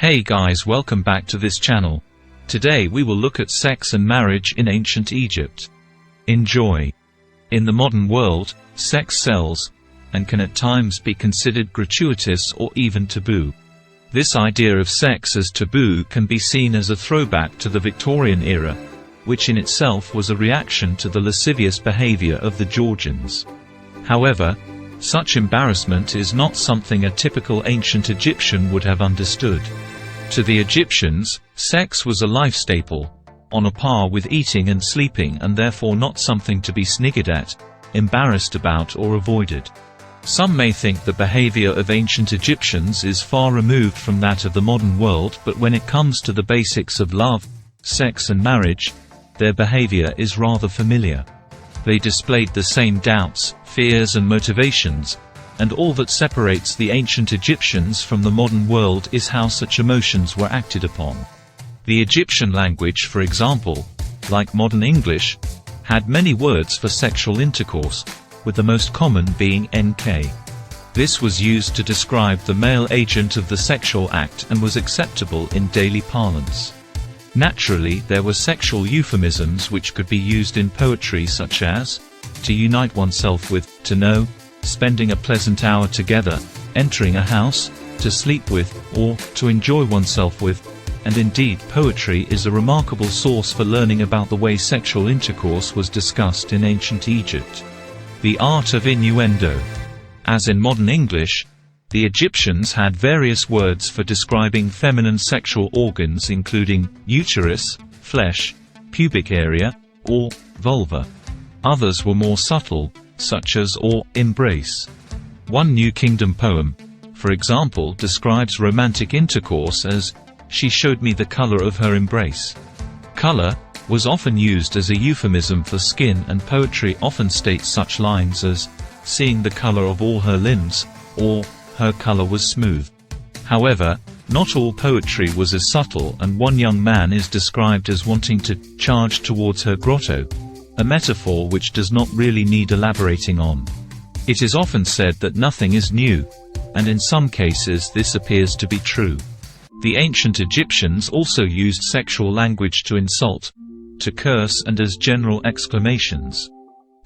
Hey guys, welcome back to this channel. Today we will look at sex and marriage in ancient Egypt. Enjoy. In the modern world, sex sells, and can at times be considered gratuitous or even taboo. This idea of sex as taboo can be seen as a throwback to the Victorian era, which in itself was a reaction to the lascivious behavior of the Georgians. However, such embarrassment is not something a typical ancient Egyptian would have understood. To the Egyptians, sex was a life staple, on a par with eating and sleeping, and therefore not something to be sniggered at, embarrassed about or avoided. Some may think the behavior of ancient Egyptians is far removed from that of the modern world, but when it comes to the basics of love, sex and marriage, their behavior is rather familiar. They displayed the same doubts, fears and motivations, and all that separates the ancient Egyptians from the modern world is how such emotions were acted upon. The Egyptian language, for example, like modern English, had many words for sexual intercourse, with the most common being nk. This was used to describe the male agent of the sexual act and was acceptable in daily parlance. Naturally, there were sexual euphemisms which could be used in poetry, such as to unite oneself with, to know, spending a pleasant hour together, entering a house, to sleep with, or to enjoy oneself with, and indeed poetry is a remarkable source for learning about the way sexual intercourse was discussed in ancient Egypt. The art of innuendo. As in modern English, the Egyptians had various words for describing feminine sexual organs, including uterus, flesh, pubic area, or vulva. Others were more subtle, such as or embrace. One New Kingdom poem, for example, describes romantic intercourse as, "She showed me the color of her embrace." Color was often used as a euphemism for skin, and poetry often states such lines as, "seeing the color of all her limbs," or "her color was smooth." However, not all poetry was as subtle, and one young man is described as wanting to charge towards her grotto, a metaphor which does not really need elaborating on. It is often said that nothing is new, and in some cases this appears to be true. The ancient Egyptians also used sexual language to insult, to curse, and as general exclamations.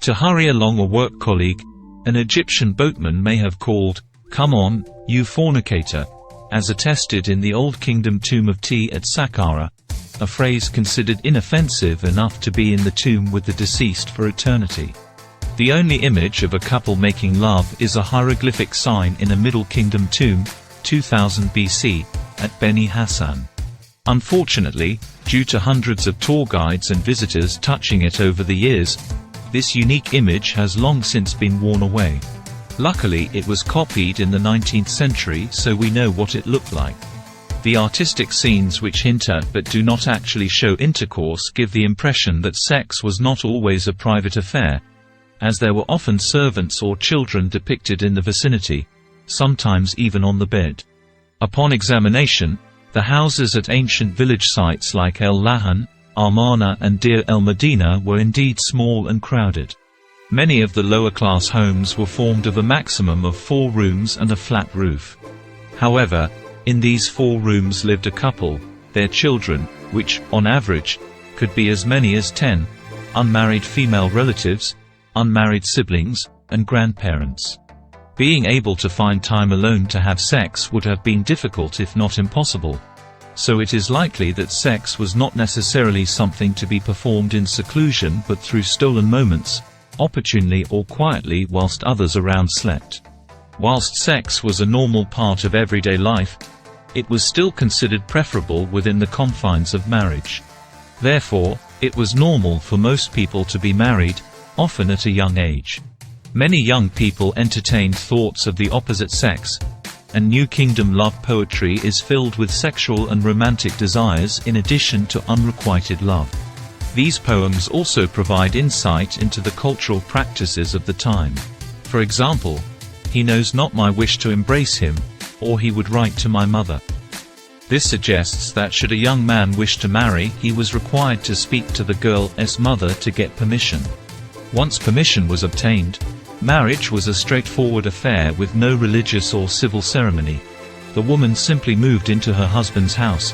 To hurry along a work colleague, an Egyptian boatman may have called, "Come on, you fornicator," as attested in the Old Kingdom tomb of T at Saqqara, a phrase considered inoffensive enough to be in the tomb with the deceased for eternity. The only image of a couple making love is a hieroglyphic sign in a Middle Kingdom tomb, 2000 BC, at Beni Hassan. Unfortunately, due to hundreds of tour guides and visitors touching it over the years, this unique image has long since been worn away. Luckily, it was copied in the 19th century, so we know what it looked like. The artistic scenes which hint at but do not actually show intercourse give the impression that sex was not always a private affair, as there were often servants or children depicted in the vicinity, sometimes even on the bed. Upon examination, the houses at ancient village sites like El Lahan, Armana and Deir el Medina were indeed small and crowded. Many of the lower-class homes were formed of a maximum of 4 rooms and a flat roof. However, in these 4 rooms lived a couple, their children, which, on average, could be as many as 10, unmarried female relatives, unmarried siblings, and grandparents. Being able to find time alone to have sex would have been difficult if not impossible. So it is likely that sex was not necessarily something to be performed in seclusion, but through stolen moments, opportunely or quietly whilst others around slept. Whilst sex was a normal part of everyday life, it was still considered preferable within the confines of marriage. Therefore, it was normal for most people to be married, often at a young age. Many young people entertained thoughts of the opposite sex, and New Kingdom love poetry is filled with sexual and romantic desires in addition to unrequited love. These poems also provide insight into the cultural practices of the time. For example, "He knows not my wish to embrace him," or "he would write to my mother." This suggests that should a young man wish to marry, he was required to speak to the girl's mother to get permission. Once permission was obtained, marriage was a straightforward affair with no religious or civil ceremony. The woman simply moved into her husband's house,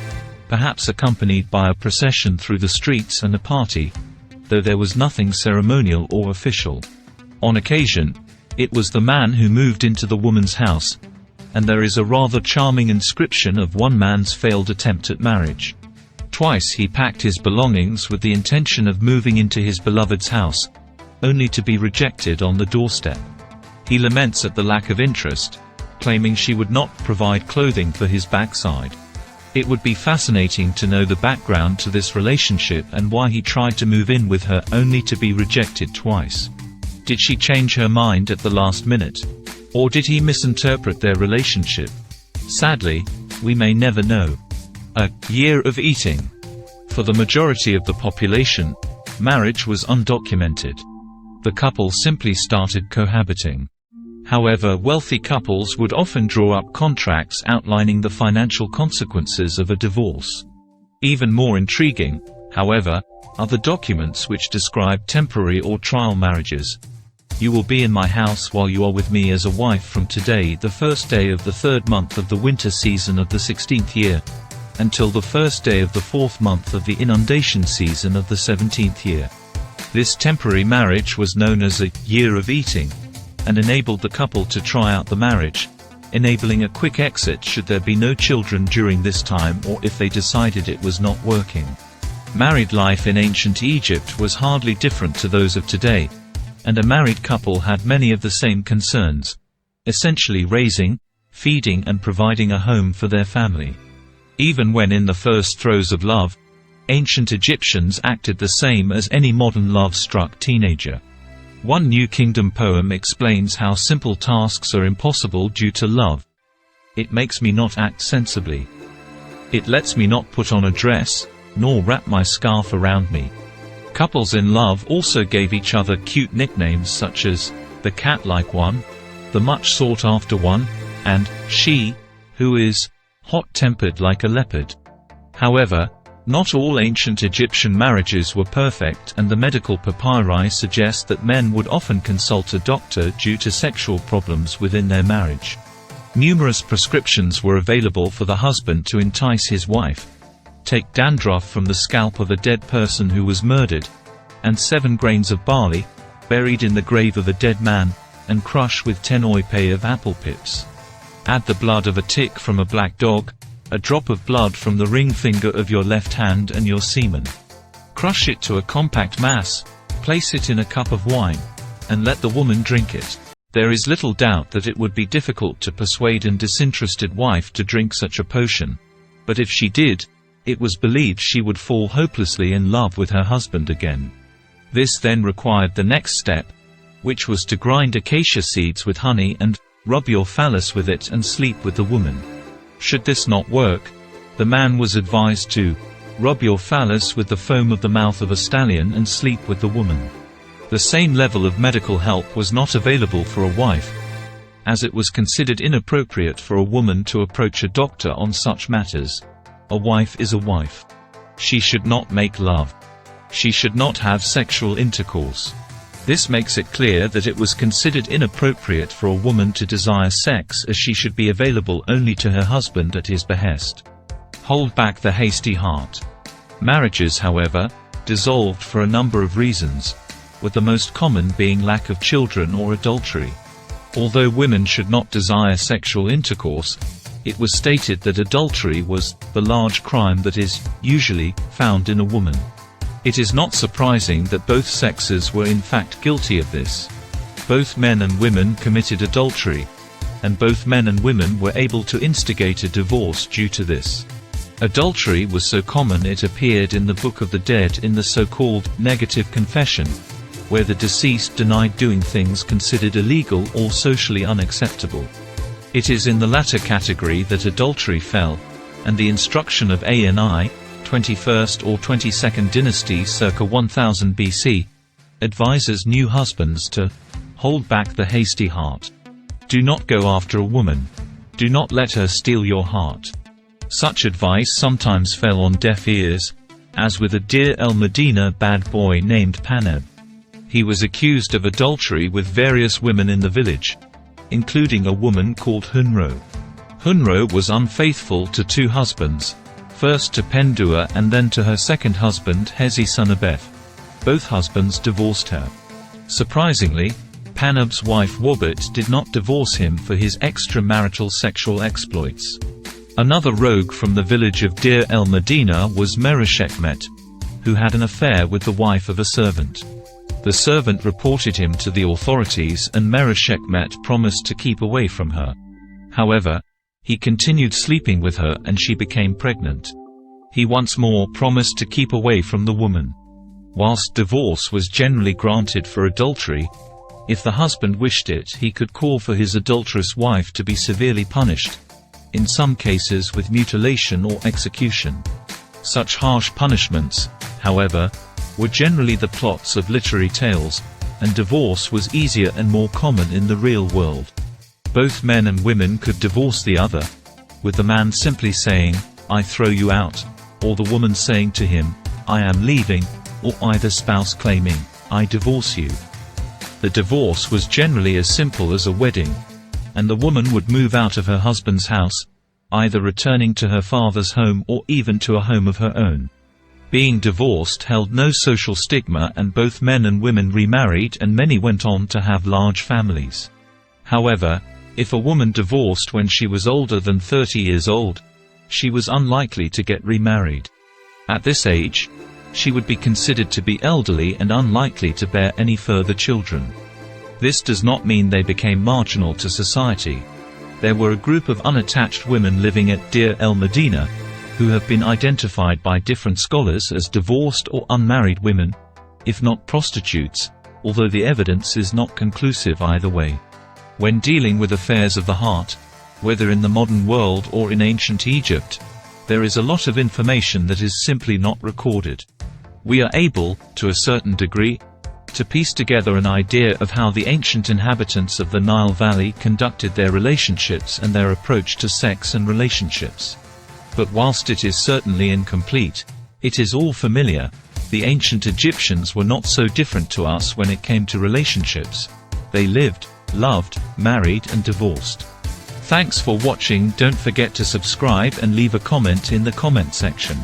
perhaps accompanied by a procession through the streets and a party, though there was nothing ceremonial or official. On occasion, it was the man who moved into the woman's house, and there is a rather charming inscription of one man's failed attempt at marriage. Twice he packed his belongings with the intention of moving into his beloved's house, only to be rejected on the doorstep. He laments at the lack of interest, claiming she would not provide clothing for his backside. It would be fascinating to know the background to this relationship and why he tried to move in with her only to be rejected twice. Did she change her mind at the last minute? Or did he misinterpret their relationship? Sadly, we may never know. A year of eating. For the majority of the population, marriage was undocumented. The couple simply started cohabiting. However, wealthy couples would often draw up contracts outlining the financial consequences of a divorce. Even more intriguing, however, are the documents which describe temporary or trial marriages. You will be in my house while you are with me as a wife from today, the first day of the 3rd month of the winter season of the 16th year, until the first day of the 4th month of the inundation season of the 17th year. This temporary marriage was known as a year of eating, and enabled the couple to try out the marriage, enabling a quick exit should there be no children during this time or if they decided it was not working. Married life in ancient Egypt was hardly different to those of today, and a married couple had many of the same concerns, essentially raising, feeding and providing a home for their family. Even when in the first throes of love, ancient Egyptians acted the same as any modern love-struck teenager. One New Kingdom poem explains how simple tasks are impossible due to love. It makes me not act sensibly. It lets me not put on a dress, nor wrap my scarf around me. Couples in love also gave each other cute nicknames such as the cat-like one, the much sought-after one, and she, who is hot-tempered like a leopard. However, not all ancient Egyptian marriages were perfect, and the medical papyri suggest that men would often consult a doctor due to sexual problems within their marriage. Numerous prescriptions were available for the husband to entice his wife. Take dandruff from the scalp of a dead person who was murdered, and 7 grains of barley, buried in the grave of a dead man, and crush with 10 oipe of apple pips. Add the blood of a tick from a black dog, a drop of blood from the ring finger of your left hand and your semen. Crush it to a compact mass, place it in a cup of wine, and let the woman drink it. There is little doubt that it would be difficult to persuade an disinterested wife to drink such a potion, but if she did, it was believed she would fall hopelessly in love with her husband again. This then required the next step, which was to grind acacia seeds with honey and rub your phallus with it and sleep with the woman. Should this not work, the man was advised to rub your phallus with the foam of the mouth of a stallion and sleep with the woman. The same level of medical help was not available for a wife, as it was considered inappropriate for a woman to approach a doctor on such matters. A wife is a wife. She should not make love. She should not have sexual intercourse. This makes it clear that it was considered inappropriate for a woman to desire sex, as she should be available only to her husband at his behest. Hold back the hasty heart. Marriages, however, dissolved for a number of reasons, with the most common being lack of children or adultery. Although women should not desire sexual intercourse, it was stated that adultery was the large crime that is usually found in a woman. It is not surprising that both sexes were in fact guilty of this. Both men and women committed adultery, and both men and women were able to instigate a divorce due to this. Adultery was so common it appeared in the Book of the Dead in the so-called negative confession, where the deceased denied doing things considered illegal or socially unacceptable. It is in the latter category that adultery fell, and the instruction of A.N.I. 21st or 22nd dynasty circa 1000 BC advises new husbands to hold back the hasty heart. Do not go after a woman. Do not let her steal your heart. Such advice sometimes fell on deaf ears, as with a Deir el-Medina bad boy named Paneb. He was accused of adultery with various women in the village, including a woman called Hunro. Hunro was unfaithful to 2 husbands, first to Pendua and then to her second husband Hesi-Sunabeth. Both husbands divorced her. Surprisingly, Panub's wife Wabit did not divorce him for his extramarital sexual exploits. Another rogue from the village of Deir el-Medina was Mereshekmet, who had an affair with the wife of a servant. The servant reported him to the authorities and Mereshekmet promised to keep away from her. However, he continued sleeping with her and she became pregnant. He once more promised to keep away from the woman. Whilst divorce was generally granted for adultery, if the husband wished it, he could call for his adulterous wife to be severely punished, in some cases with mutilation or execution. Such harsh punishments, however, were generally the plots of literary tales, and divorce was easier and more common in the real world. Both men and women could divorce the other, with the man simply saying, "I throw you out," or the woman saying to him, "I am leaving," or either spouse claiming, "I divorce you." The divorce was generally as simple as a wedding, and the woman would move out of her husband's house, either returning to her father's home or even to a home of her own. Being divorced held no social stigma, and both men and women remarried and many went on to have large families. However, if a woman divorced when she was older than 30 years old, she was unlikely to get remarried. At this age, she would be considered to be elderly and unlikely to bear any further children. This does not mean they became marginal to society. There were a group of unattached women living at Deir el-Medina, who have been identified by different scholars as divorced or unmarried women, if not prostitutes, although the evidence is not conclusive either way. When dealing with affairs of the heart, whether in the modern world or in ancient Egypt, there is a lot of information that is simply not recorded. We are able, to a certain degree, to piece together an idea of how the ancient inhabitants of the Nile Valley conducted their relationships and their approach to sex and relationships. But whilst it is certainly incomplete, it is all familiar. The ancient Egyptians were not so different to us when it came to relationships. They lived, loved, married and divorced. Thanks for watching. Don't forget to subscribe and leave a comment in the comment section.